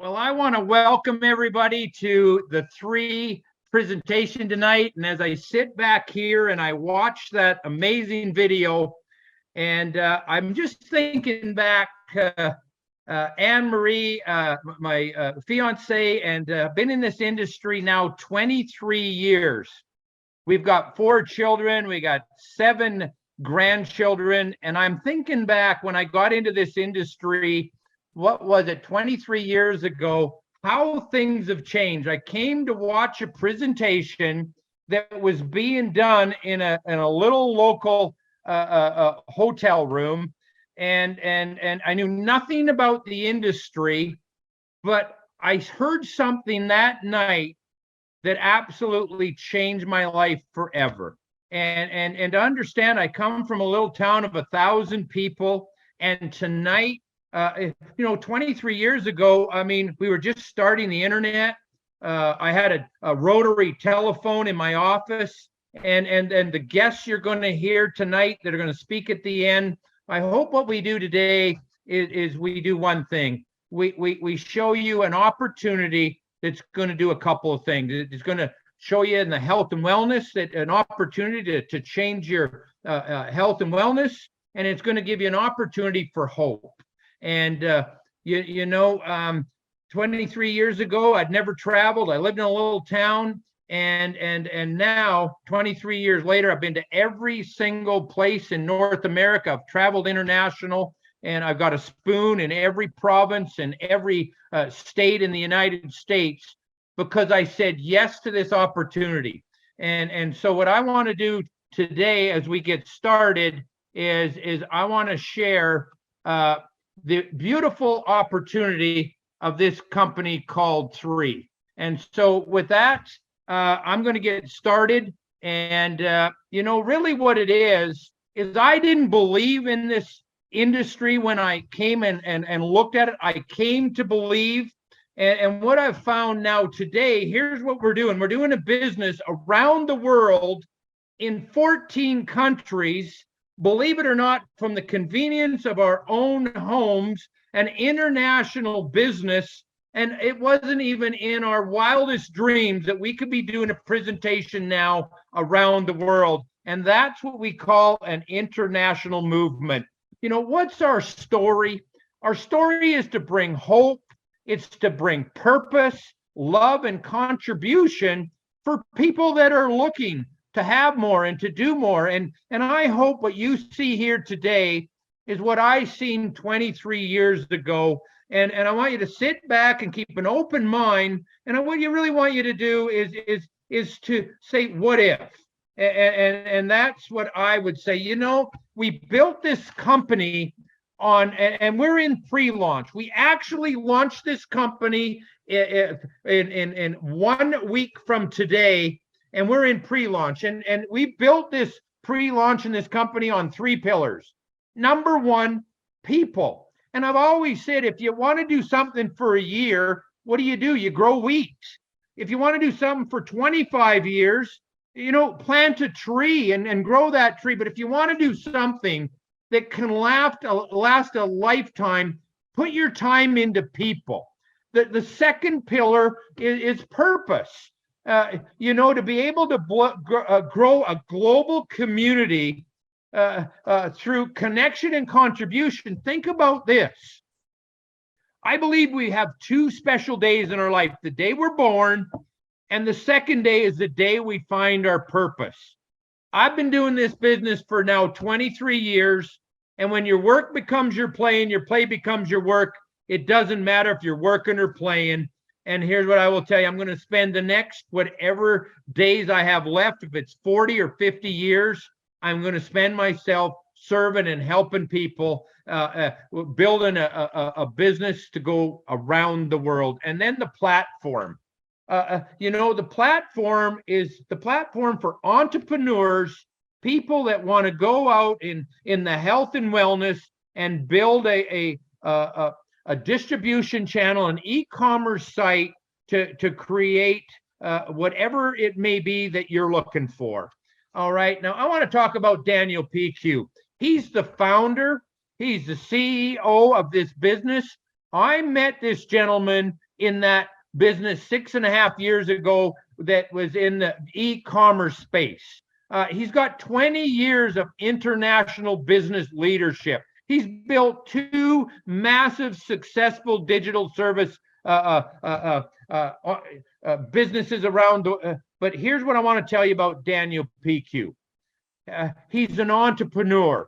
Well, I want to welcome everybody to the three presentation tonight. And as I sit back here and I watch that amazing video, and I'm just thinking back, Anne-Marie, my fiance, and been in this industry now 23 years. We've got 4 children, we got 7 grandchildren, and I'm thinking back when I got into this industry, what was it, 23 years ago, how things have changed. I came to watch a presentation that was being done in a little local hotel room, and I knew nothing about the industry, but I heard something that night that absolutely changed my life forever. And to understand, I come from a little town of 1,000 people, and tonight, 23 years ago, I mean, we were just starting the internet. I had a rotary telephone in my office, and the guests you're going to hear tonight that are going to speak at the end, I hope what we do today is we do one thing. We show you an opportunity that's going to do a couple of things. It's going to show you in the health and wellness that an opportunity to change your health and wellness, and it's going to give you an opportunity for hope. And 23 years ago, I'd never traveled. I lived in a little town, and now 23 years later, I've been to every single place in North America. I've traveled international, and I've got a spoon in every province and every state in the United States because I said yes to this opportunity. And so what I want to do today as we get started is I want to share the beautiful opportunity of this company called Three. And so with that, I'm going to get started. And, really what it is I didn't believe in this industry when I came and looked at it. I came to believe. And what I've found now today, here's what we're doing. We're doing a business around the world in 14 countries. Believe it or not, from the convenience of our own homes, an international business, and it wasn't even in our wildest dreams that we could be doing a presentation now around the world. And that's what we call an international movement. What's our story? Our story is to bring hope. It's to bring purpose, love, and contribution for people that are looking to have more and to do more. And I hope what you see here today is what I seen 23 years ago. And I want you to sit back and keep an open mind. And what you really want you to do is to say, what if? And that's what I would say. We built this company and we're in pre-launch. We actually launched this company in 1 week from today. And we're in pre-launch, and we built this pre-launch in this company on 3 pillars. Number 1, people. And I've always said, if you want to do something for a year, what do? You grow weeds. If you want to do something for 25 years, plant a tree and grow that tree. But if you want to do something that can last a lifetime, put your time into people. The second pillar is purpose. To be able to grow a global community through connection and contribution. Think about this. I believe we have 2 special days in our life: the day we're born, and the second day is the day we find our purpose. I've been doing this business for now 23 years, and when your work becomes your play and your play becomes your work, it doesn't matter if you're working or playing. And here's what I will tell you. I'm going to spend the next whatever days I have left, if it's 40 or 50 years, I'm going to spend myself serving and helping people, building a business to go around the world. And then the platform. The platform is the platform for entrepreneurs, people that want to go out in the health and wellness and build a distribution channel, an e-commerce site to create whatever it may be that you're looking for. All right. Now, I want to talk about Daniel PQ. He's the founder. He's the CEO of this business. I met this gentleman in that business 6.5 years ago that was in the e-commerce space. He's got 20 years of international business leadership. He's built 2 massive, successful digital service businesses around the. But here's what I want to tell you about Daniel PQ. He's an entrepreneur.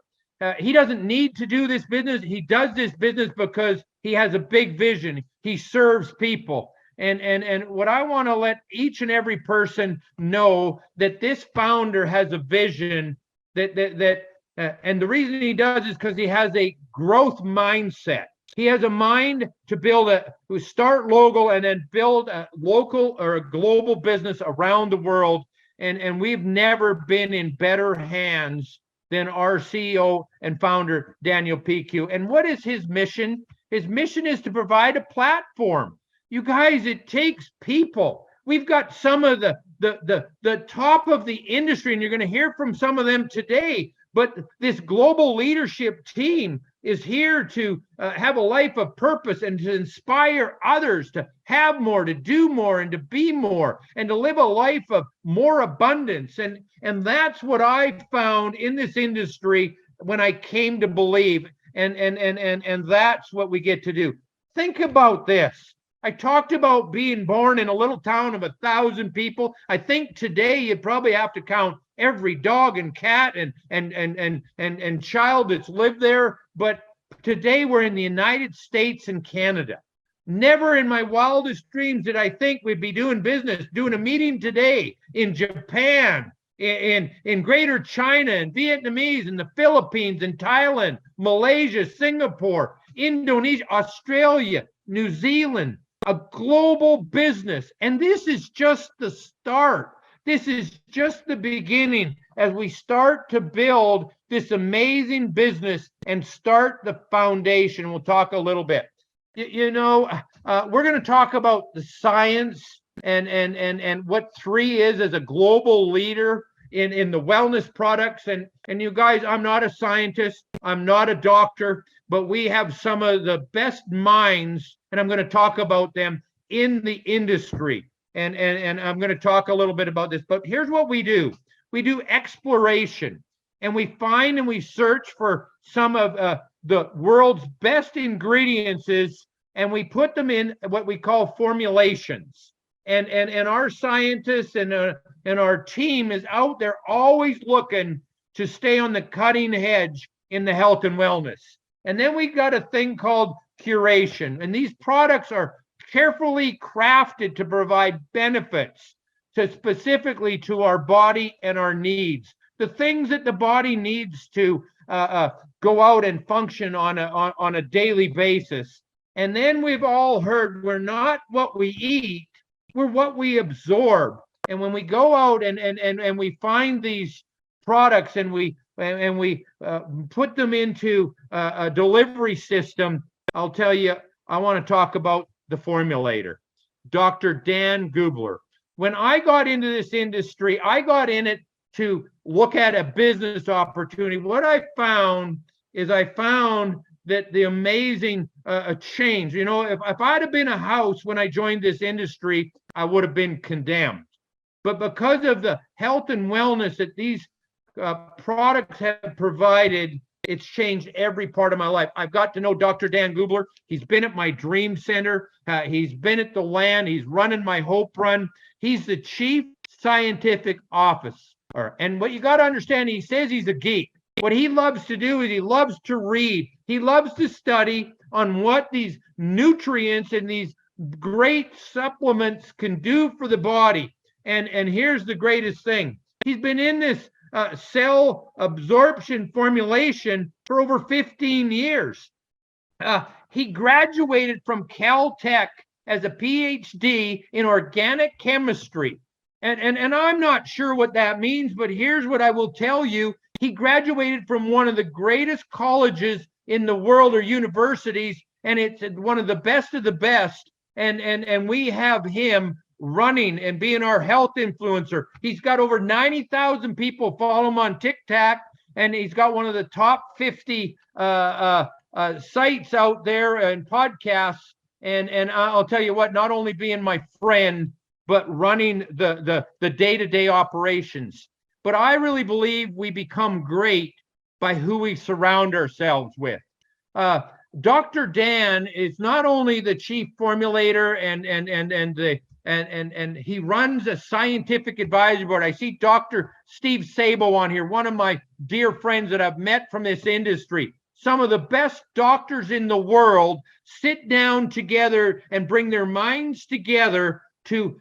He doesn't need to do this business. He does this business because he has a big vision. He serves people. And what I want to let each and every person know that this founder has a vision and the reason he does is because he has a growth mindset. He has a mind to start local and then build a local or a global business around the world. And we've never been in better hands than our CEO and founder, Daniel PQ. And what is his mission? His mission is to provide a platform. You guys, it takes people. We've got some of the top of the industry, and you're going to hear from some of them today. But this global leadership team is here to have a life of purpose and to inspire others to have more, to do more, and to be more, and to live a life of more abundance. And that's what I found in this industry when I came to believe. And that's what we get to do. Think about this. I talked about being born in a little town of 1,000 people. I think today you probably have to count every dog and cat and child that's lived there. But today we're in the United States and Canada. Never in my wildest dreams did I think we'd be doing business, doing a meeting today in Japan, in Greater China, and Vietnamese, in the Philippines, and Thailand, Malaysia, Singapore, Indonesia, Australia, New Zealand. A global business. And this is just the start. This is just the beginning as we start to build this amazing business and start the foundation. We'll talk a little bit. We're going to talk about the science and what THREE is as a global leader in the wellness products. And you guys, I'm not a scientist. I'm not a doctor, but we have some of the best minds, and I'm going to talk about them in the industry. And I'm going to talk a little bit about this. But here's what we do. We do exploration, and we find and we search for some of the world's best ingredients, and we put them in what we call formulations. And our scientists and our team is out there always looking to stay on the cutting edge in the health and wellness. And then we got a thing called curation. And these products are carefully crafted to provide benefits specifically to our body and our needs. The things that the body needs to go out and function on a daily basis. And then we've all heard we're not what we eat, we're what we absorb. And when we go out and we find these products and we put them into a delivery system, I'll tell you, I want to talk about the formulator, Dr. Dan Gilbert. When I got into this industry, I got in it to look at a business opportunity. What I found that the amazing change, if I'd have been a house when I joined this industry, I would have been condemned. But because of the health and wellness that these products have provided, it's changed every part of my life. I've got to know Dr. Dan Gilbert. He's been at my Dream Center. He's been at the land. He's running my Hope Run. He's the Chief Scientific Officer. And what you got to understand, he says he's a geek. What he loves to do is he loves to read. He loves to study on what these nutrients and these great supplements can do for the body. And here's the greatest thing. He's been in this cell absorption formulation for over 15 years. He graduated from Caltech as a PhD in organic chemistry. And I'm not sure what that means, but here's what I will tell you. He graduated from one of the greatest colleges in the world or universities, and it's one of the best of the best. And we have him running and being our health influencer. He's got over 90,000 people follow him on TikTok, and he's got one of the top 50 sites out there and podcasts. And I'll tell you what, not only being my friend, but running the day-to-day operations. But I really believe we become great by who we surround ourselves with. Dr. Dan is not only the chief formulator and he runs a scientific advisory board. I see Dr. Steve Sabo on here, one of my dear friends that I've met from this industry. Some of the best doctors in the world sit down together and bring their minds together to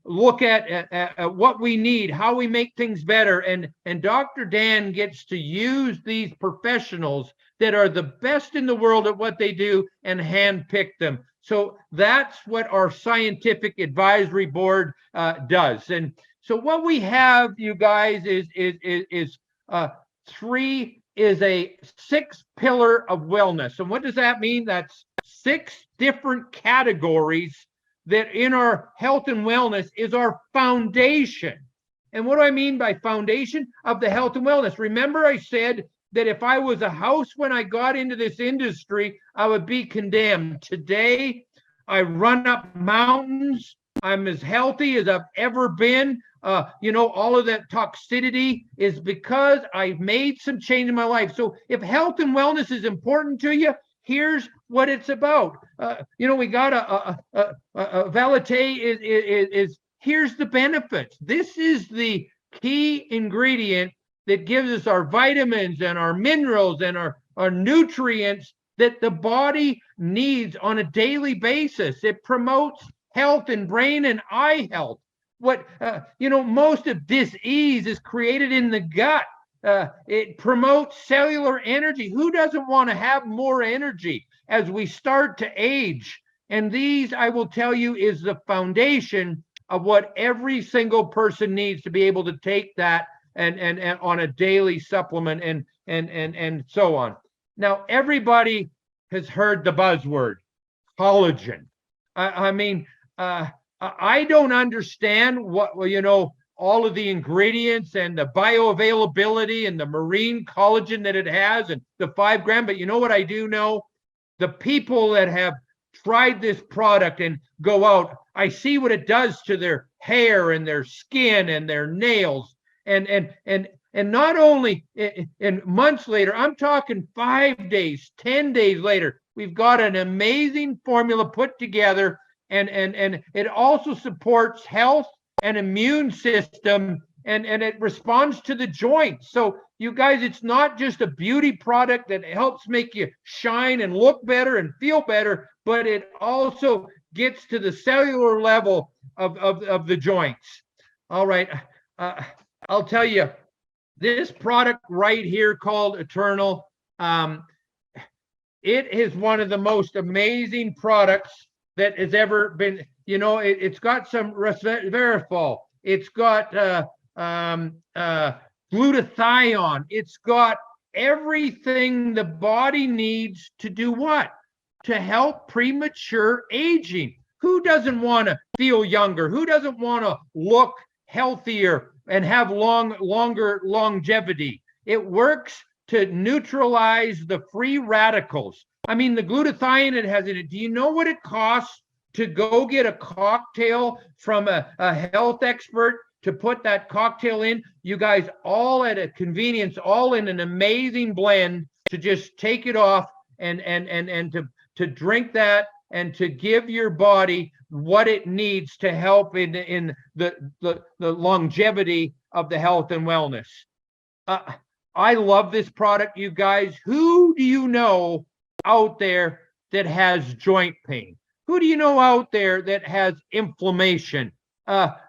look at what we need, how we make things better. And Dr. Dan gets to use these professionals that are the best in the world at what they do and handpick them. So that's what our scientific advisory board does. And so what we have, you guys, is three is a 6 pillar of wellness. And what does that mean? That's 6 different categories that in our health and wellness is our foundation. And what do I mean by foundation of the health and wellness? Remember I said that if I was a house when I got into this industry, I would be condemned. Today, I run up mountains. I'm as healthy as I've ever been. All of that toxicity is because I've made some change in my life. So if health and wellness is important to you, here's what it's about. We got a Valete is here's the benefits. This is the key ingredient that gives us our vitamins and our minerals and our nutrients that the body needs on a daily basis. It promotes health in brain and eye health. Most of disease is created in the gut. It promotes cellular energy. Who doesn't want to have more energy as we start to age? And these, I will tell you, is the foundation of what every single person needs to be able to take that and on a daily supplement and so on. Now, everybody has heard the buzzword collagen. I don't understand all of the ingredients and the bioavailability and the marine collagen that it has and the 5 gram. But you know what I do know? The people that have tried this product and go out, I see what it does to their hair and their skin and their nails. And not only in months later, I'm talking 5 days, 10 days later, we've got an amazing formula put together, and it also supports health and immune system, and it responds to the joints. So you guys, it's not just a beauty product that helps make you shine and look better and feel better, but it also gets to the cellular level of the joints. All right. I'll tell you, this product right here called Eternal, it is one of the most amazing products that has ever been. It's got some resveratrol. It's got glutathione. It's got everything the body needs to do what? To help premature aging. Who doesn't want to feel younger? Who doesn't want to look healthier and have longer longevity? It works to neutralize the free radicals. I mean, the glutathione it has in it. Do you know what it costs to go get a cocktail from a health expert to put that cocktail in? You guys, all at a convenience, all in an amazing blend to just take it off and to drink that and to give your body what it needs to help in the longevity of the health and wellness. I love this product, you guys. Who do you know out there that has joint pain? Who do you know out there that has inflammation?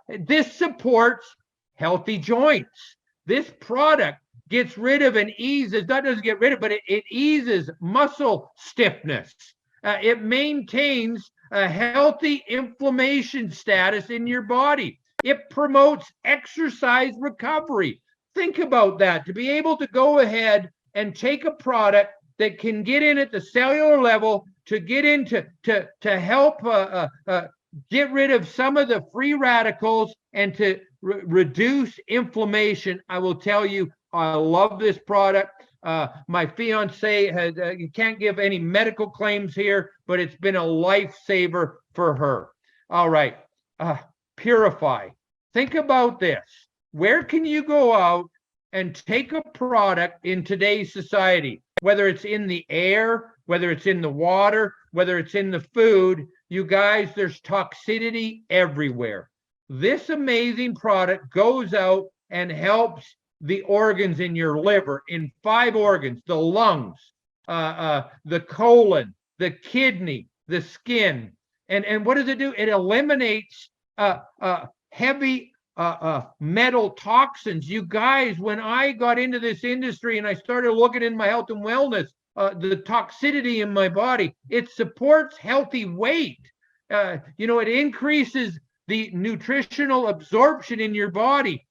This supports healthy joints. This product gets rid of and eases, that doesn't get rid of, but it eases muscle stiffness. It maintains a healthy inflammation status in your body. It promotes exercise recovery. Think about that, to be able to go ahead and take a product that can get in at the cellular level to get into to help get rid of some of the free radicals and to reduce inflammation. I will tell you, I love this product. My fiance has, you can't give any medical claims here, but it's been a lifesaver for her. All right. Purify. Think about this. Where can you go out and take a product in today's society, whether it's in the air, whether it's in the water, whether it's in the food? You guys, there's toxicity everywhere. This amazing product goes out and helps the organs in your liver, in 5 organs, the lungs, the colon, the kidney, the skin. And what does it do? It eliminates heavy metal toxins. You guys, when I got into this industry and I started looking in my health and wellness, the toxicity in my body, it supports healthy weight. It increases the nutritional absorption in your body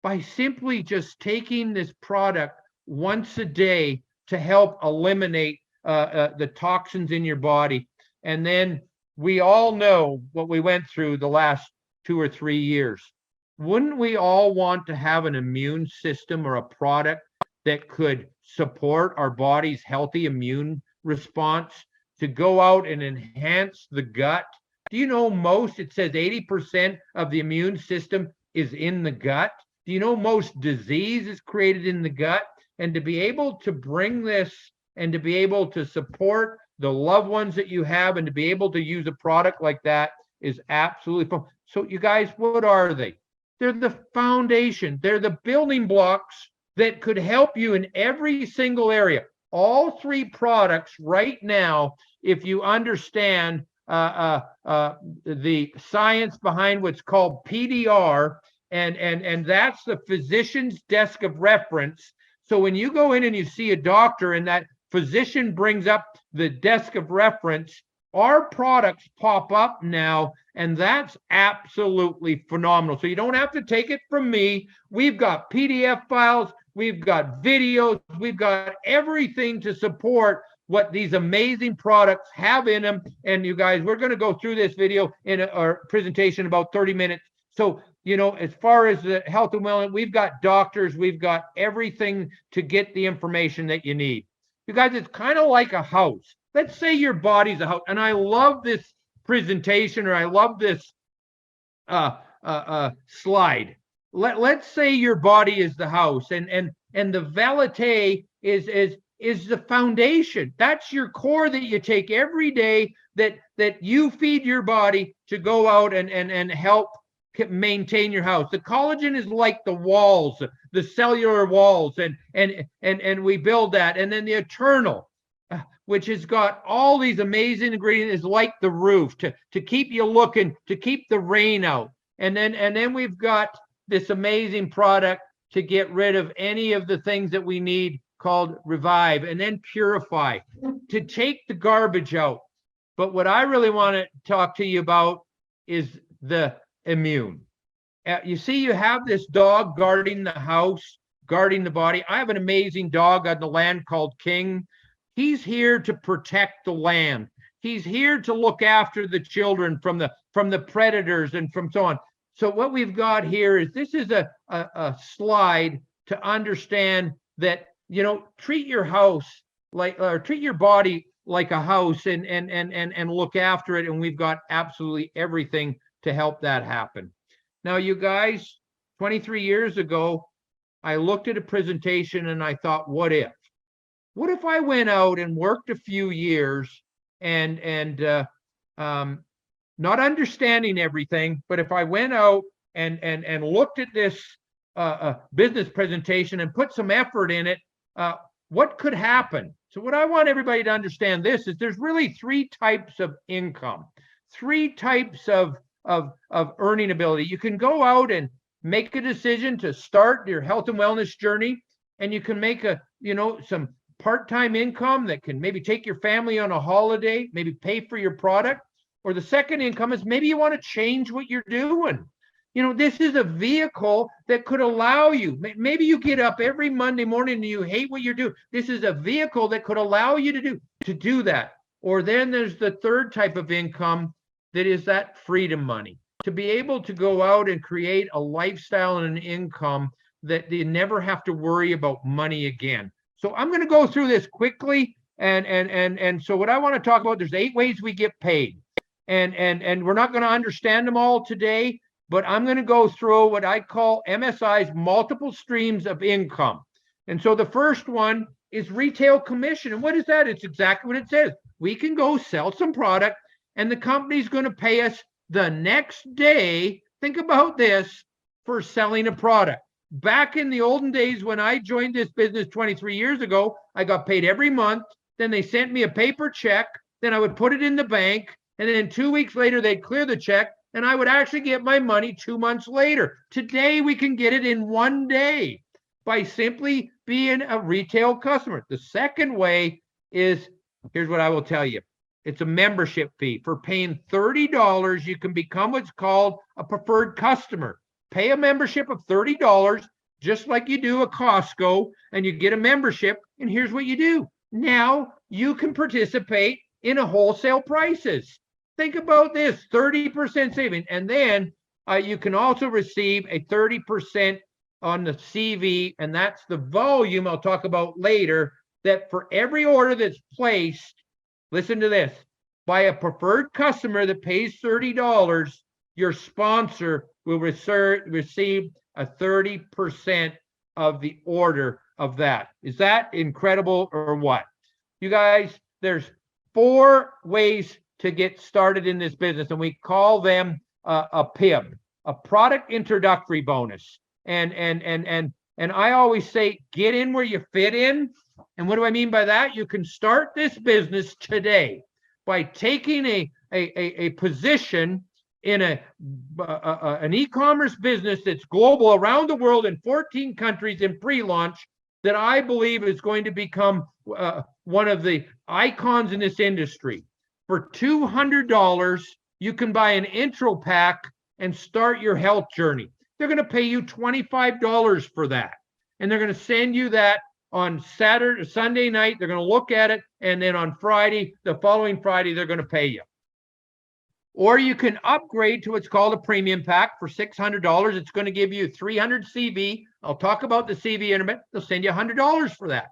by simply just taking this product once a day to help eliminate the toxins in your body. And then we all know what we went through the last 2 or 3 years. Wouldn't we all want to have an immune system or a product that could support our body's healthy immune response to go out and enhance the gut? Do you know it says 80% of the immune system is in the gut? Do you know most disease is created in the gut? And to be able to bring this and to be able to support the loved ones that you have and to be able to use a product like that is absolutely fun. So you guys, what are they? They're the foundation. They're the building blocks that could help you in every single area. All 3 products right now, if you understand the science behind what's called PDR, and that's the physician's desk of reference. So when you go in and you see a doctor and that physician brings up the desk of reference, our products pop up now, and that's absolutely phenomenal. So you don't have to take it from me. We've got PDF files, we've got videos, we've got everything to support what these amazing products have in them. And you guys, we're going to go through this video in our presentation about 30 minutes. So, as far as the health and wellness, we've got doctors, we've got everything to get the information that you need. You guys, it's kind of like a house. Let's say your body's a house, and I love this presentation, or I love this slide. Let's say your body is the house, and the valete is the foundation. That's your core that you take every day, that you feed your body to go out and help maintain your house. The collagen is like the walls, the cellular walls, and we build that. And then the eternal, which has got all these amazing ingredients, is like the roof to keep you looking, to keep the rain out. And then we've got this amazing product to get rid of any of the things that we need, called Revive, and then Purify, to take the garbage out. But what I really want to talk to you about is the immune. You see, you have this dog guarding the house, guarding the body. I have an amazing dog on the land called King. He's here to protect the land. He's here to look after the children from the predators and from so on. So what we've got here is, this is a slide to understand that, treat your house like, or treat your body like a house, and look after it. And we've got absolutely everything to help that happen. Now, you guys, 23 years ago, I looked at a presentation and I thought, what if I went out and worked a few years and not understanding everything, but if I went out and looked at this business presentation and put some effort in it, what could happen? So what I want everybody to understand is there's really 3 types of income, 3 types of earning ability. You can go out and make a decision to start your health and wellness journey, and you can make some part-time income that can maybe take your family on a holiday, maybe pay for your product. Or the second income is maybe you want to change what you're doing. This is a vehicle that could allow you, maybe you get up every Monday morning and you hate what you're doing. This is a vehicle that could allow you to do that. Or then there's the third type of income, that is that freedom money, to be able to go out and create a lifestyle and an income that you never have to worry about money again. So I'm going to go through this quickly. And so what I want to talk about, there's 8 ways we get paid. And we're not going to understand them all today, but I'm going to go through what I call MSI's multiple streams of income. And so the first one is retail commission. And what is that? It's exactly what it says. We can go sell some product and the company's going to pay us the next day. Think about this, for selling a product. Back in the olden days when I joined this business 23 years ago, I got paid every month. Then they sent me a paper check. Then I would put it in the bank. And then 2 weeks later, they'd clear the check and I would actually get my money 2 months later. Today, we can get it in 1 day by simply being a retail customer. The second way is, here's what I will tell you. It's a membership fee. For paying $30, you can become what's called a preferred customer. Pay a membership of $30, just like you do a Costco, and you get a membership. And here's what you do. Now you can participate in a wholesale prices. Think about this, 30% saving. And then you can also receive a 30% on the CV, and that's the volume I'll talk about later, that for every order that's placed, listen to this, by a preferred customer that pays $30, your sponsor will receive a 30% of the order of that. Is that incredible or what? You guys, there's 4 ways to get started in this business, and we call them a PIB, a product introductory bonus. And I always say, get in where you fit in. And what do I mean by that? You can start this business today by taking a position in an e-commerce business that's global around the world in 14 countries in pre-launch, that I believe is going to become one of the icons in this industry. For $200, you can buy an intro pack and start your health journey. They're going to pay you $25 for that. And they're going to send you that on Sunday night. They're going to look at it. And then on Friday, the following Friday, they're going to pay you. Or you can upgrade to what's called a premium pack for $600. It's going to give you 300 CV. I'll talk about the CV in a minute. They'll send you $100 for that.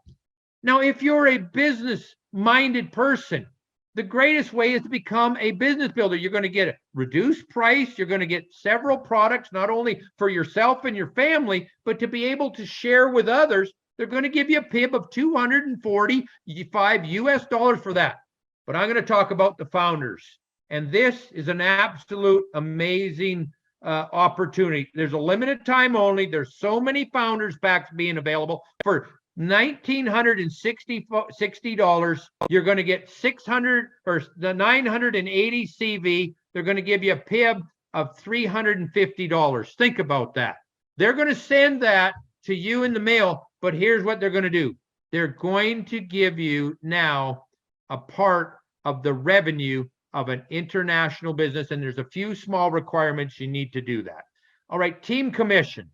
Now, if you're a business-minded person, the greatest way is to become a business builder. You're going to get a reduced price. You're going to get several products, not only for yourself and your family, but to be able to share with others. They're going to give you a PIB of $245 US for that. But I'm going to talk about the founders. And this is an absolute amazing opportunity. There's a limited time only. There's so many founders packs being available. For $1,960, you're going to get 600 or the 980 CV. They're going to give you a PIB of $350. Think about that. They're going to send that to you in the mail, but here's what they're going to do. They're going to give you now a part of the revenue of an international business, and there's a few small requirements you need to do that. All right, team commission.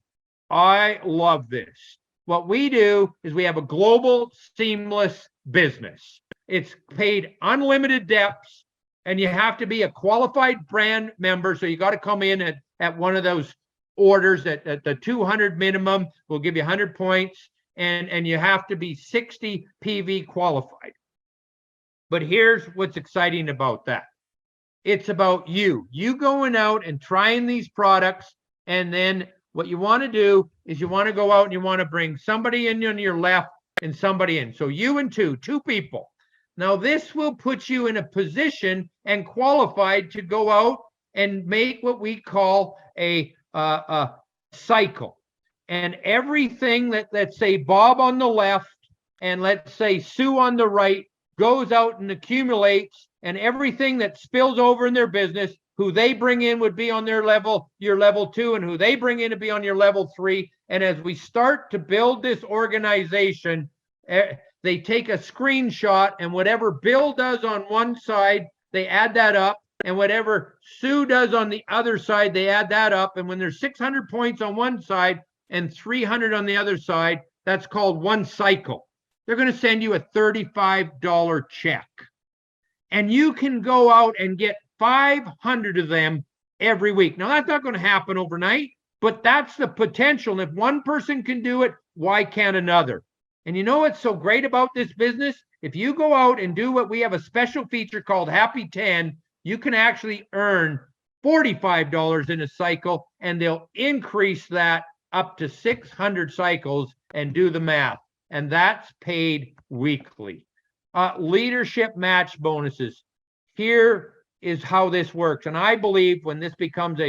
I love this. What we do is we have a global seamless business. It's paid unlimited depths, and you have to be a qualified brand member. So you got to come in at one of those orders at the 200 minimum. We'll give you 100 points, and you have to be 60 PV qualified. But here's what's exciting about that. It's about you going out and trying these products. And then what you want to do is you want to go out and you want to bring somebody in on your left and somebody in. So you and two people. Now this will put you in a position and qualified to go out and make what we call a cycle. And everything that, let's say Bob on the left and let's say Sue on the right, goes out and accumulates, and everything that spills over in their business, who they bring in would be on their level, your level 2, and who they bring in to be on your level 3. And as we start to build this organization, they take a screenshot, and whatever Bill does on one side, they add that up, and whatever Sue does on the other side, they add that up. And when there's 600 points on one side and 300 on the other side, that's called one cycle. They're going to send you a $35 check. And you can go out and get 500 of them every week. Now, that's not going to happen overnight, but that's the potential. And if one person can do it, why can't another? And you know what's so great about this business? If you go out and do what we have a special feature called Happy 10, you can actually earn $45 in a cycle, and they'll increase that up to 600 cycles, and do the math. And that's paid weekly. Leadership match bonuses. Here is how this works. And I believe when this becomes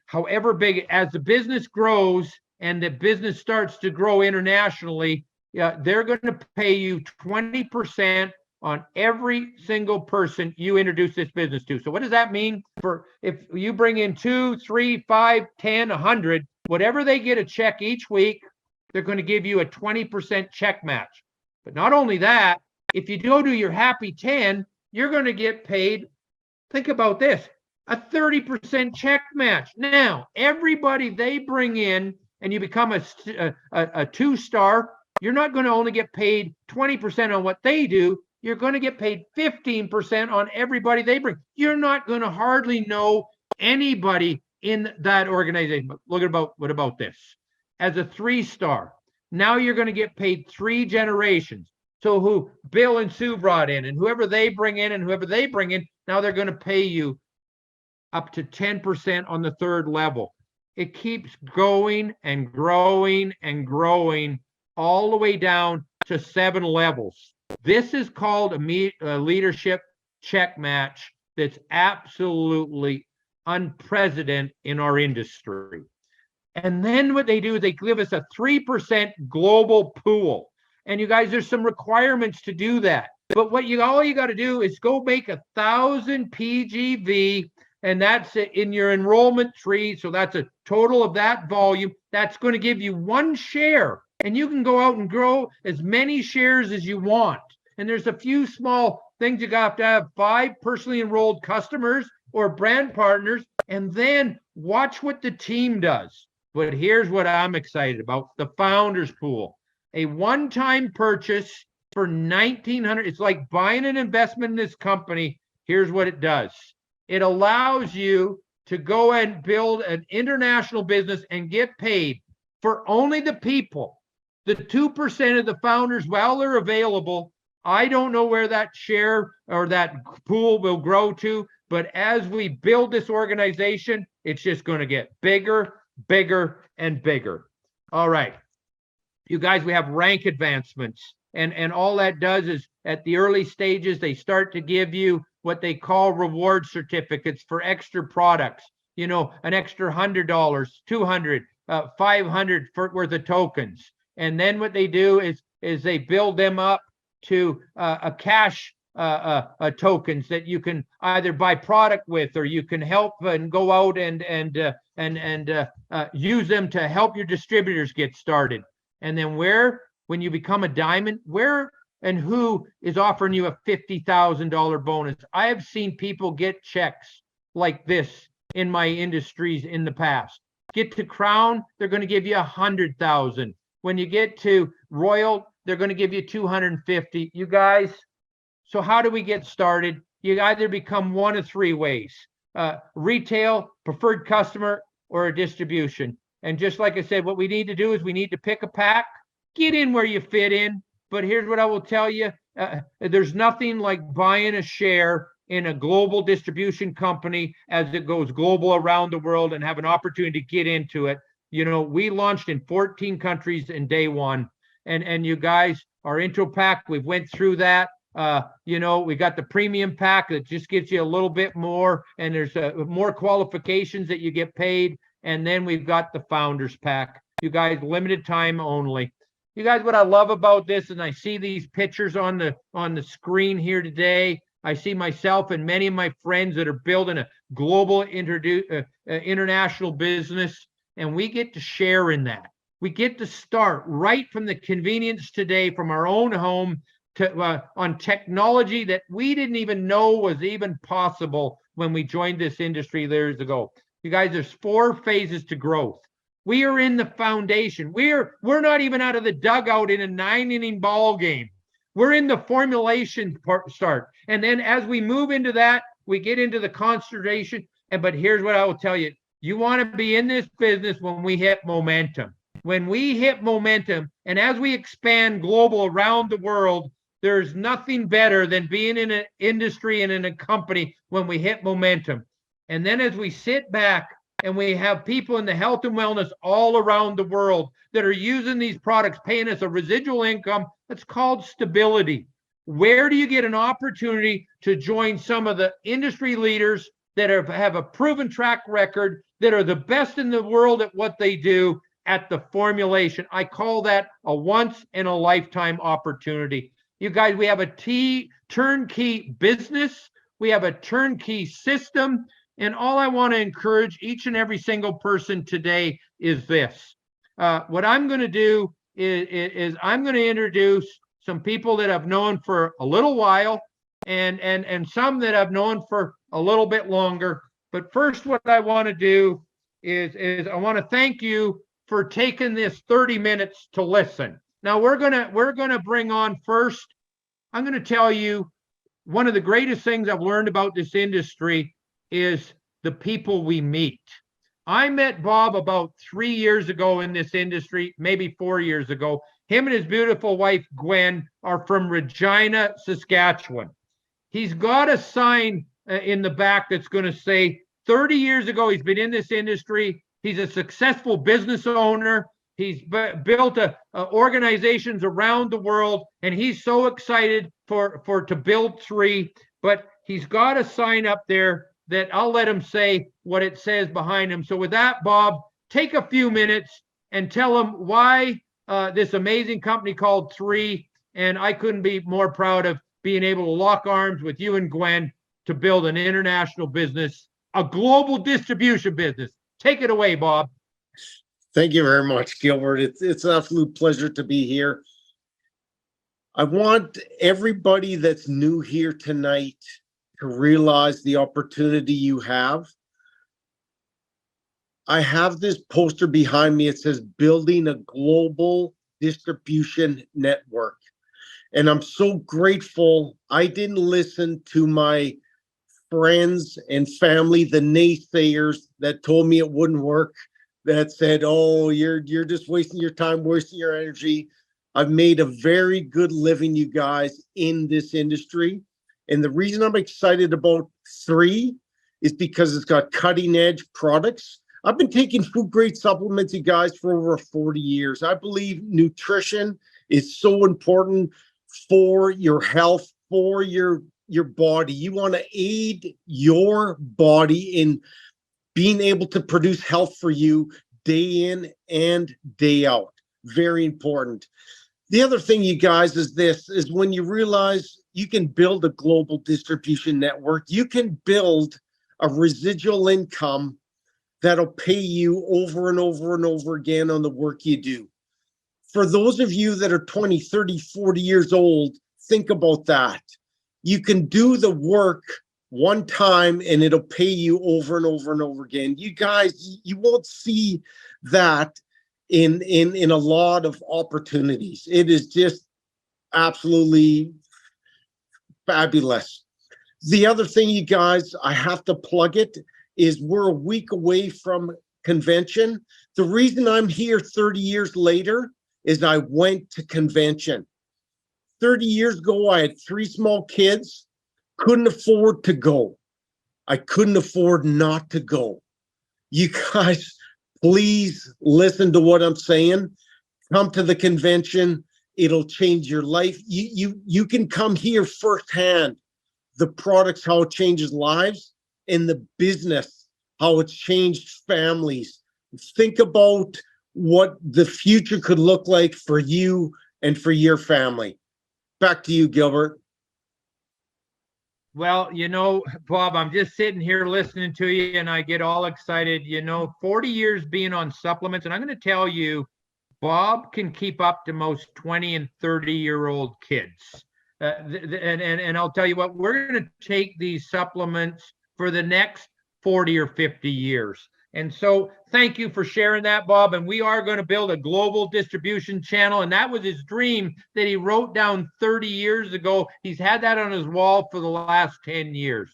however big, as the business grows and the business starts to grow internationally, they're going to pay you 20% on every single person you introduce this business to. So what does that mean? For if you bring in 2, 3, 5, 10, 100, whatever they get a check each week, they're going to give you a 20% check match. But not only that, if you go to your Happy 10, you're going to get paid, think about this, a 30% check match. Now, everybody they bring in and you become a 2-star, you're not going to only get paid 20% on what they do. You're going to get paid 15% on everybody they bring. You're not going to hardly know anybody in that organization. But what about this? As a 3-star, now you're going to get paid 3 generations. So who Bill and Sue brought in, and whoever they bring in, now they're going to pay you up to 10% on the 3rd level. It keeps going and growing and growing all the way down to 7 levels. This is called a leadership check match that's absolutely unprecedented in our industry. And then what they do is they give us a 3% global pool. And you guys, there's some requirements to do that. But all you got to do is go make 1,000 PGV, and that's in your enrollment tree. So that's a total of that volume. That's going to give you 1 share. And you can go out and grow as many shares as you want. And there's a few small things. You got to have 5 personally enrolled customers or brand partners, and then watch what the team does. But here's what I'm excited about, the Founders Pool. A one-time purchase for $1,900. It's like buying an investment in this company. Here's what it does. It allows you to go and build an international business and get paid for only the people. The 2% of the founders, while they're available, I don't know where that share or that pool will grow to, but as we build this organization, it's just going to get bigger, bigger, and bigger. All right. You guys, we have rank advancements, and all that does is at the early stages, they start to give you what they call reward certificates for extra products, an extra $100, $200, $500 worth of tokens. And then what they do is they build them up to a cash tokens that you can either buy product with, or you can help and go out and use them to help your distributors get started. And then when you become a diamond, where and who is offering you a $50,000 bonus? I have seen people get checks like this in my industries in the past. Get to Crown, they're going to give you $100,000. When you get to Royal, they're going to give you $250,000. You guys, so how do we get started? You either become one of 3 ways: retail, preferred customer, or a distribution. And just like I said, what we need to do is we need to pick a pack, get in where you fit in. But here's what I will tell you. There's nothing like buying a share in a global distribution company as it goes global around the world and have an opportunity to get into it. We launched in 14 countries in day 1. And you guys, our intro pack, we've went through that. We got the premium pack that just gives you a little bit more, and there's more qualifications that you get paid. And then we've got the Founders Pack. You guys, limited time only. You guys, what I love about this, and I see these pictures on the screen here today. I see myself and many of my friends that are building a global international business, and we get to share in that. We get to start right from the convenience today, from our own home, to on technology that we didn't even know was even possible when we joined this industry years ago. You guys, there's 4 phases to growth. We are in the foundation. We're not even out of the dugout in a 9-inning ball game. We're in the formulation start. And then as we move into that, we get into the constellation. But here's what I will tell you. You want to be in this business when we hit momentum. When we hit momentum, and as we expand global around the world, there's nothing better than being in an industry and in a company when we hit momentum. And then as we sit back and we have people in the health and wellness all around the world that are using these products, paying us a residual income, that's called stability. Where do you get an opportunity to join some of the industry leaders that have a proven track record, that are the best in the world at what they do, at the formulation? I call that a once in a lifetime opportunity. You guys, we have a turnkey business. We have a turnkey system. And all I want to encourage each and every single person today is this. What I'm going to do is I'm going to introduce some people that I've known for a little while, and some that I've known for a little bit longer. But first, what I want to do is I want to thank you for taking this 30 minutes to listen. Now we're gonna bring on first. I'm going to tell you one of the greatest things I've learned about this industry is the people we meet. I met Bob about 3 years ago in this industry, maybe 4 years ago. Him and his beautiful wife, Gwen, are from Regina, Saskatchewan. He's got a sign in the back that's going to say 30 years ago, he's been in this industry. He's a successful business owner. He's built organizations around the world, and he's so excited to build Three. But he's got a sign up there that I'll let him say what it says behind him. So with that, Bob, take a few minutes and tell him why this amazing company called Three. And I couldn't be more proud of being able to lock arms with you and Gwen to build an international business, a global distribution business. Take it away, Bob. Thank you very much, Gilbert. It's an absolute pleasure to be here. I want everybody that's new here tonight to realize the opportunity you have. I have this poster behind me. It says building a global distribution network. And I'm so grateful I didn't listen to my friends and family, the naysayers that told me it wouldn't work, that said, oh, you're just wasting your time, wasting your energy. I've made a very good living, you guys, in this industry. And the reason I'm excited about Three is because it's got cutting edge products. I've been taking food grade supplements, you guys, for over 40 years. I believe nutrition is so important for your health, for your body. You want to aid your body in being able to produce health for you day in and day out. Very important. The other thing, you guys, is this, is when you realize you can build a global distribution network, you can build a residual income that'll pay you over and over and over again on the work you do. For those of you that are 20, 30, 40 years old, think about that. You can do the work one time and it'll pay you over and over and over again. You guys, you won't see that in a lot of opportunities. It is just absolutely fabulous. The other thing, you guys, I have to plug it, is we're a week away from convention. The reason I'm here 30 years later is I went to convention. 30 years ago, I had 3 small kids, couldn't afford to go. I couldn't afford not to go. You guys, please listen to what I'm saying. Come to the convention. It'll change your life. You can come here firsthand. The products, how it changes lives, and the business, how it's changed families. Think about what the future could look like for you and for your family. Back to you, Gilbert. Well, Bob, I'm just sitting here listening to you and I get all excited. 40 years being on supplements, and I'm going to tell you, Bob can keep up to most 20 and 30-year-old kids. And I'll tell you what, we're going to take these supplements for the next 40 or 50 years. And so thank you for sharing that, Bob. And we are going to build a global distribution channel. And that was his dream that he wrote down 30 years ago. He's had that on his wall for the last 10 years.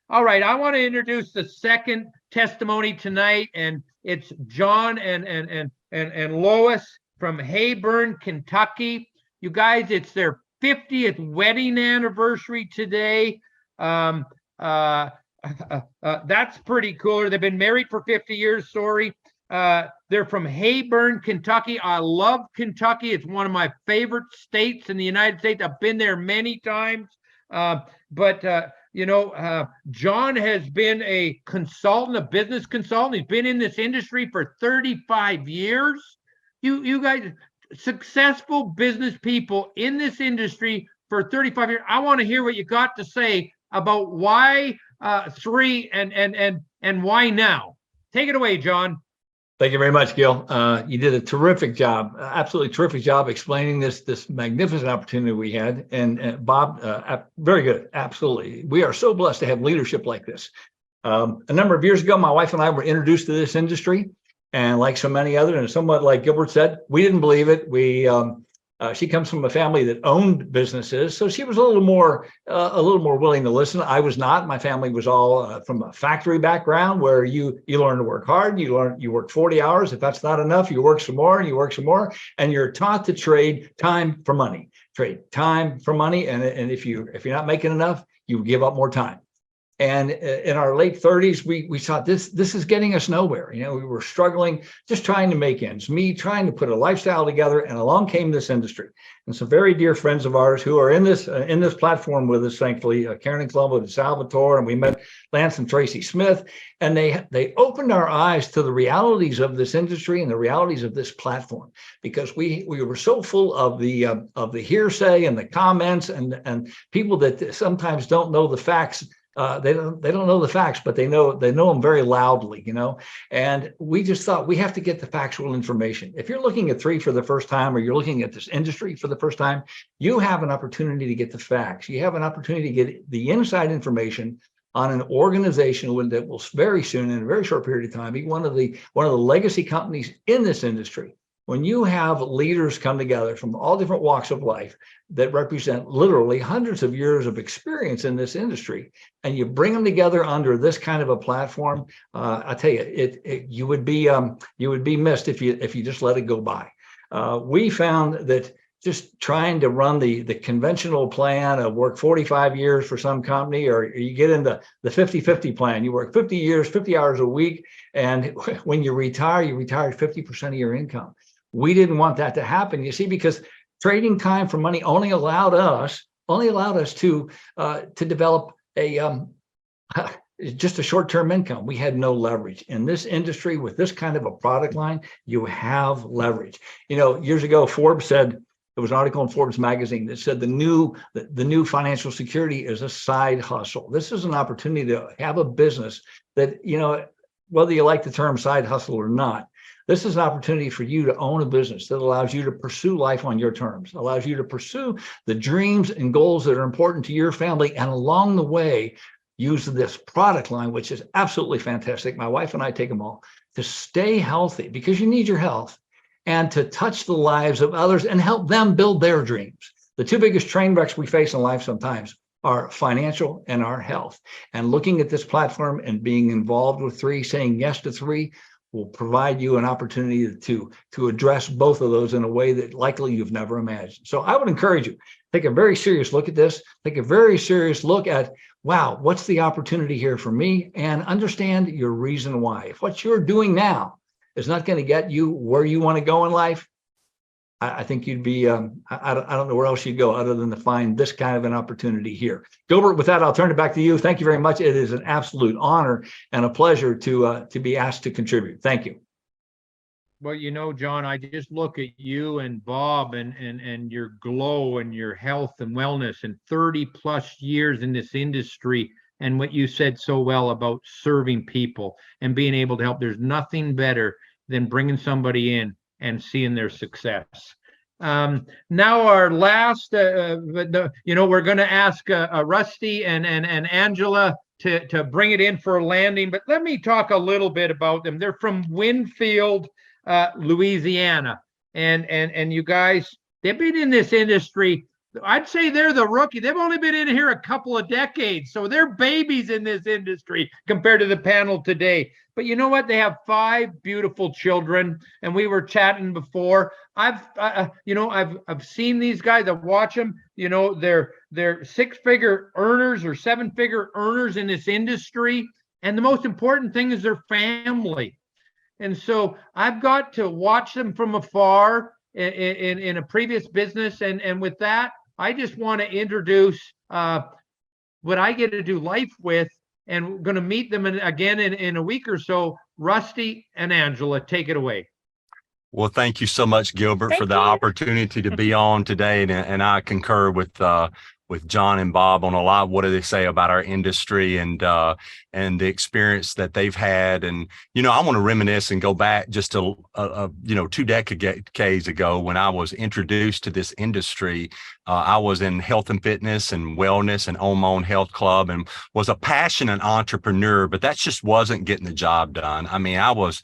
All right, I want to introduce the second testimony tonight. And it's John and and Lois from Hayburn, Kentucky. You guys, it's their 50th wedding anniversary today. That's pretty cool. They've been married for 50 years. Sorry. They're from Hayburn, Kentucky. I love Kentucky. It's one of my favorite states in the United States. I've been there many times. John has been a consultant, a business consultant. He's been in this industry for 35 years. You guys, successful business people in this industry for 35 years. I want to hear what you got to say about why three and why now. Take it away, John. Thank you very much, Gil. You did a terrific job, absolutely terrific job explaining this magnificent opportunity we had. And Bob, very good, absolutely. We are so blessed to have leadership like this. A number of years ago, my wife and I were introduced to this industry, and like so many others, and somewhat like Gilbert said, we didn't believe it. She comes from a family that owned businesses, so she was a little more willing to listen. I was not. My family was all from a factory background, where you learn to work hard. You work 40 hours. If that's not enough, you work some more, and you work some more, and you're taught to trade time for money. Trade time for money, and if you're not making enough, you give up more time. And in our late 30s, we thought this is getting us nowhere. We were struggling, just trying to make ends meet, trying to put a lifestyle together. And along came this industry. And some very dear friends of ours who are in this platform with us, thankfully, Karen and Colombo de Salvatore, and we met Lance and Tracy Smith, and they opened our eyes to the realities of this industry and the realities of this platform, because we were so full of the hearsay and the comments and people that sometimes don't know the facts. They don't know the facts, but they know them very loudly, and we just thought we have to get the factual information. If you're looking at Three for the first time, or you're looking at this industry for the first time, you have an opportunity to get the facts. You have an opportunity to get the inside information on an organization that will very soon, in a very short period of time, be one of the legacy companies in this industry. When you have leaders come together from all different walks of life that represent literally hundreds of years of experience in this industry, and you bring them together under this kind of a platform, I tell you, you would be missed if you just let it go by. We found that just trying to run the conventional plan of work 45 years for some company, or you get into the 50-50 plan, you work 50 years, 50 hours a week, and when you retire 50% of your income. We didn't want that to happen, you see, because trading time for money only allowed us to develop just a short-term income. We had no leverage in this industry. With this kind of a product line, you have leverage. Years ago, Forbes said, there was an article in Forbes magazine that said the new financial security is a side hustle. This is an opportunity to have a business that, whether you like the term side hustle or not, this is an opportunity for you to own a business that allows you to pursue life on your terms, allows you to pursue the dreams and goals that are important to your family, and along the way, use this product line, which is absolutely fantastic. My wife and I take them all to stay healthy, because you need your health, and to touch the lives of others and help them build their dreams. The two biggest train wrecks we face in life sometimes are financial and our health. And looking at this platform and being involved with Three, saying yes to Three, will provide you an opportunity to address both of those in a way that likely you've never imagined. So I would encourage you, take a very serious look at this, take a very serious look at, wow, what's the opportunity here for me? And understand your reason why. If what you're doing now is not going to get you where you want to go in life, I think you'd be, I don't know where else you'd go other than to find this kind of an opportunity here. Gilbert, with that, I'll turn it back to you. Thank you very much. It is an absolute honor and a pleasure to be asked to contribute. Thank you. Well, John, I just look at you and Bob and your glow and your health and wellness and 30 plus years in this industry, and what you said so well about serving people and being able to help. There's nothing better than bringing somebody in and seeing their success. Now our last, we're going to ask Rusty and Angela to bring it in for a landing, but let me talk a little bit about them. They're from Winfield, Louisiana, and you guys, they've been in this industry I'd say they're the rookie. They've only been in here a couple of decades, so they're babies in this industry compared to the panel today. But you know what? They have 5 beautiful children, and we were chatting before. I've seen these guys. I've watched them. You know, they're 6-figure earners or 7-figure earners in this industry, and the most important thing is their family. And so I've got to watch them from afar in a previous business, and with that, I just want to introduce what I get to do life with, and we're going to meet them again in a week or so. Rusty and Angela, take it away. Well, thank you so much, Gilbert, for the opportunity to be on today, and I concur with John and Bob on a lot of what do they say about our industry and the experience that they've had. And, you know, I want to reminisce and go back just to, 2 decades ago when I was introduced to this industry. I was in health and fitness and wellness and own my own health club and was a passionate entrepreneur, but that just wasn't getting the job done. I mean, I was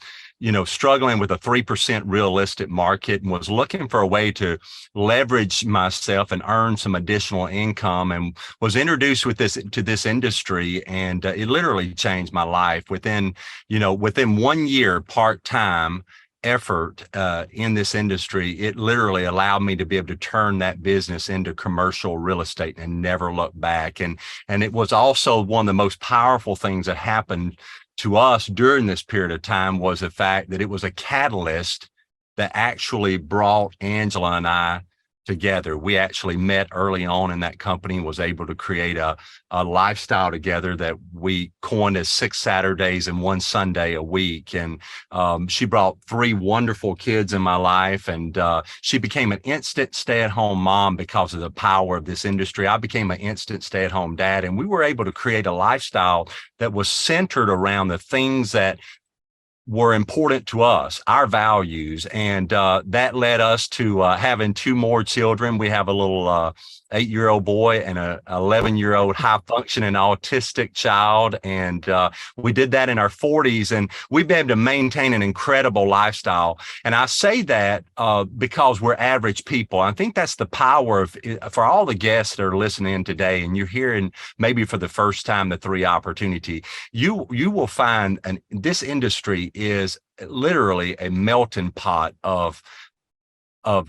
struggling with a 3% realistic market and was looking for a way to leverage myself and earn some additional income, and was introduced to this industry. And it literally changed my life within 1 year, part-time effort in this industry. It literally allowed me to be able to turn that business into commercial real estate and never look back. And it was also one of the most powerful things that happened to us during this period of time was the fact that it was a catalyst that actually brought Angela and I together. We actually met early on in that company, was able to create a lifestyle together that we coined as 6 Saturdays and 1 Sunday a week. And she brought 3 wonderful kids in my life, and she became an instant stay-at-home mom because of the power of this industry. I became an instant stay-at-home dad, and we were able to create a lifestyle that was centered around the things that were important to us, our values. And that led us to having 2 more children. We have a little 8-year-old boy and a 11-year-old high functioning autistic child. And we did that in our 40s, and we've been able to maintain an incredible lifestyle. And I say that because we're average people. I think that's the power of, for all the guests that are listening today, and you're hearing maybe for the first time the Three opportunity, you will find this industry is literally a melting pot of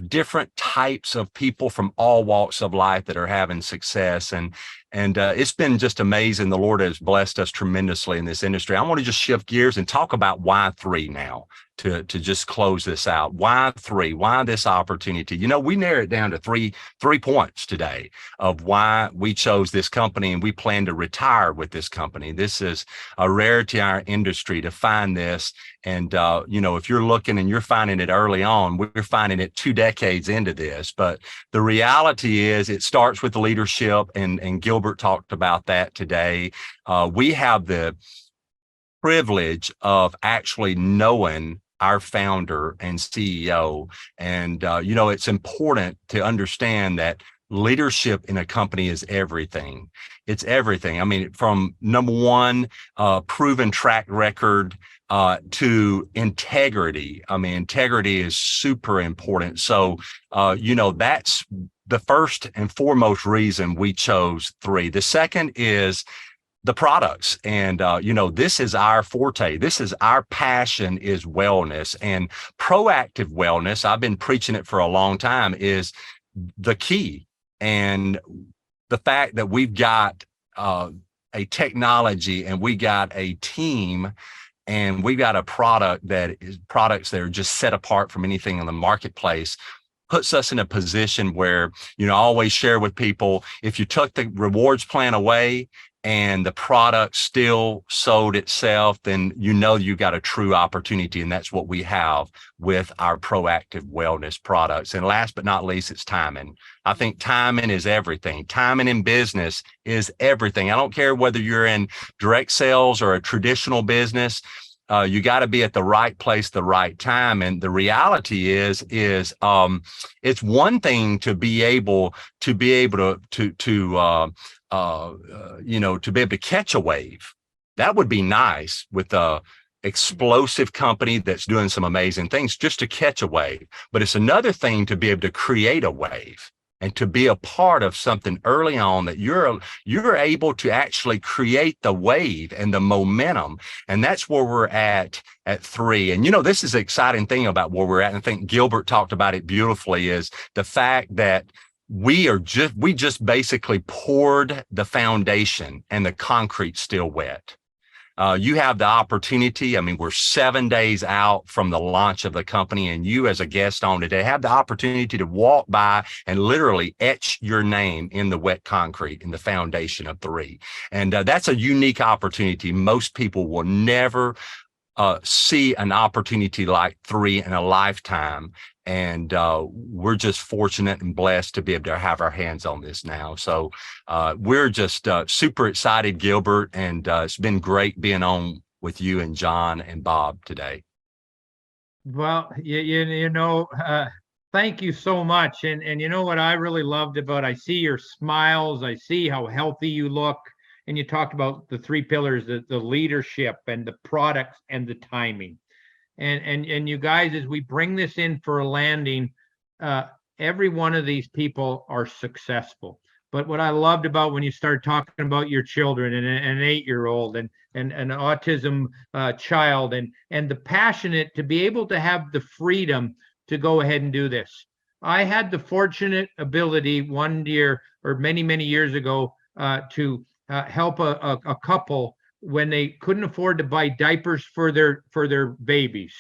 different types of people from all walks of life that are having success. And it's been just amazing. The Lord has blessed us tremendously in this industry. I want to just shift gears and talk about why 3 now to just close this out. Why 3? Why this opportunity? You know, we narrowed it down to three points today of why we chose this company, and we plan to retire with this company. This is a rarity in our industry to find this. And, if you're looking and you're finding it early on, we're finding it 2 decades into this. But the reality is it starts with leadership, and Gilbert talked about that today. We have the privilege of actually knowing our founder and CEO. And, it's important to understand that leadership in a company is everything. It's everything. I mean, from number 1, proven track record, to integrity. I mean, integrity is super important. So, that's the first and foremost reason we chose 3. The second is the products. And, this is our forte. This is our passion, is wellness, and proactive wellness. I've been preaching it for a long time, is the key. And the fact that we've got a technology, and we got a team, and we got a products that are just set apart from anything in the marketplace, puts us in a position where, I always share with people, if you took the rewards plan away and the product still sold itself, then you got a true opportunity. And that's what we have with our proactive wellness products. And last but not least, it's timing. I think timing is everything. Timing in business is everything. I don't care whether you're in direct sales or a traditional business. You got to be at the right place, the right time. And the reality is it's one thing to be able to be able to catch a wave. That would be nice with a explosive company that's doing some amazing things, just to catch a wave. But it's another thing to be able to create a wave. and to be a part of something early on that you're able to actually create the wave and the momentum. And that's where we're at Three. And, this is the exciting thing about where we're at. And I think Gilbert talked about it beautifully, is the fact that we just basically poured the foundation and the concrete's still wet. You have the opportunity. I mean, we're 7 days out from the launch of the company, and you as a guest on today have the opportunity to walk by and literally etch your name in the wet concrete in the foundation of Three. And that's a unique opportunity. Most people will never see an opportunity like Three in a lifetime. And we're just fortunate and blessed to be able to have our hands on this now. So we're just super excited, Gilbert, and it's been great being on with you and John and Bob today. Well, thank you so much. And you know what I really loved about, I see your smiles, I see how healthy you look. And you talked about the three pillars, the leadership and the products and the timing. And you guys, as we bring this in for a landing, every one of these people are successful. But what I loved about when you started talking about your children and an 8-year-old and an autism child and the passionate to be able to have the freedom to go ahead and do this. I had the fortunate ability one year or many years ago to help a couple when they couldn't afford to buy diapers for their babies.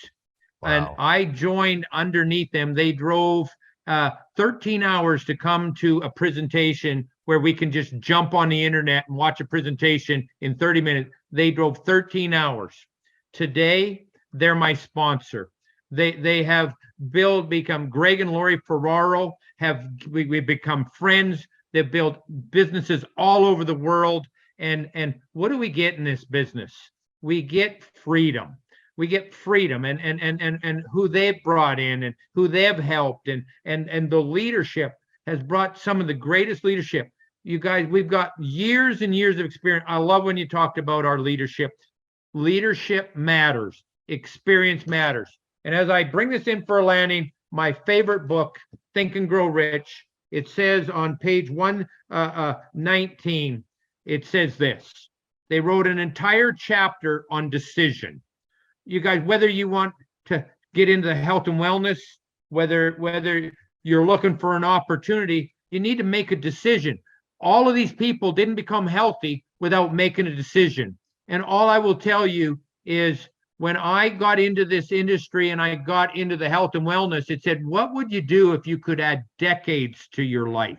Wow. And I joined underneath them. They drove 13 hours to come to a presentation where we can just jump on the internet and watch a presentation in 30 minutes. They drove 13 hours. Today, they're my sponsor. They have become Greg and Lori Ferraro, we've become friends. They've built businesses all over the world. And what do we get in this business? We get freedom. We get freedom and who they've brought in and who they've helped and the leadership has brought some of the greatest leadership. You guys, we've got years and years of experience. I love when you talked about our leadership. Leadership matters. Experience matters. And as I bring this in for a landing, my favorite book, Think and Grow Rich, it says on page 119, it says this. They wrote an entire chapter on decision. You guys, whether you want to get into health and wellness, whether you're looking for an opportunity, you need to make a decision. All of these people didn't become healthy without making a decision. And all I will tell you is when I got into this industry and I got into the health and wellness, it said, what would you do if you could add decades to your life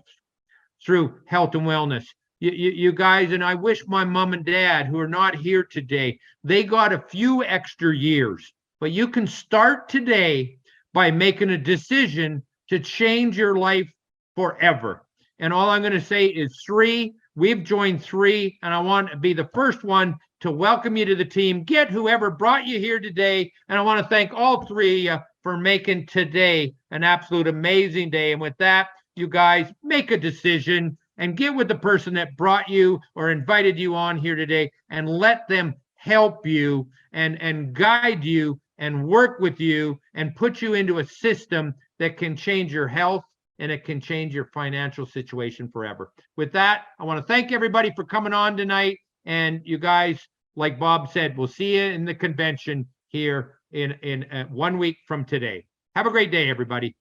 through health and wellness? You guys, and I wish my mom and dad, who are not here today, they got a few extra years. But you can start today by making a decision to change your life forever. And all I'm going to say is Three. We've joined Three, and I want to be the first one to welcome you to the team. Get whoever brought you here today. And I want to thank all three of you for making today an absolute amazing day. And with that, you guys, make a decision and get with the person that brought you or invited you on here today and let them help you and guide you and work with you and put you into a system that can change your health and it can change your financial situation forever. With that, I want to thank everybody for coming on tonight. And you guys, like Bob said, we'll see you in the convention here in 1 week from today. Have a great day, everybody.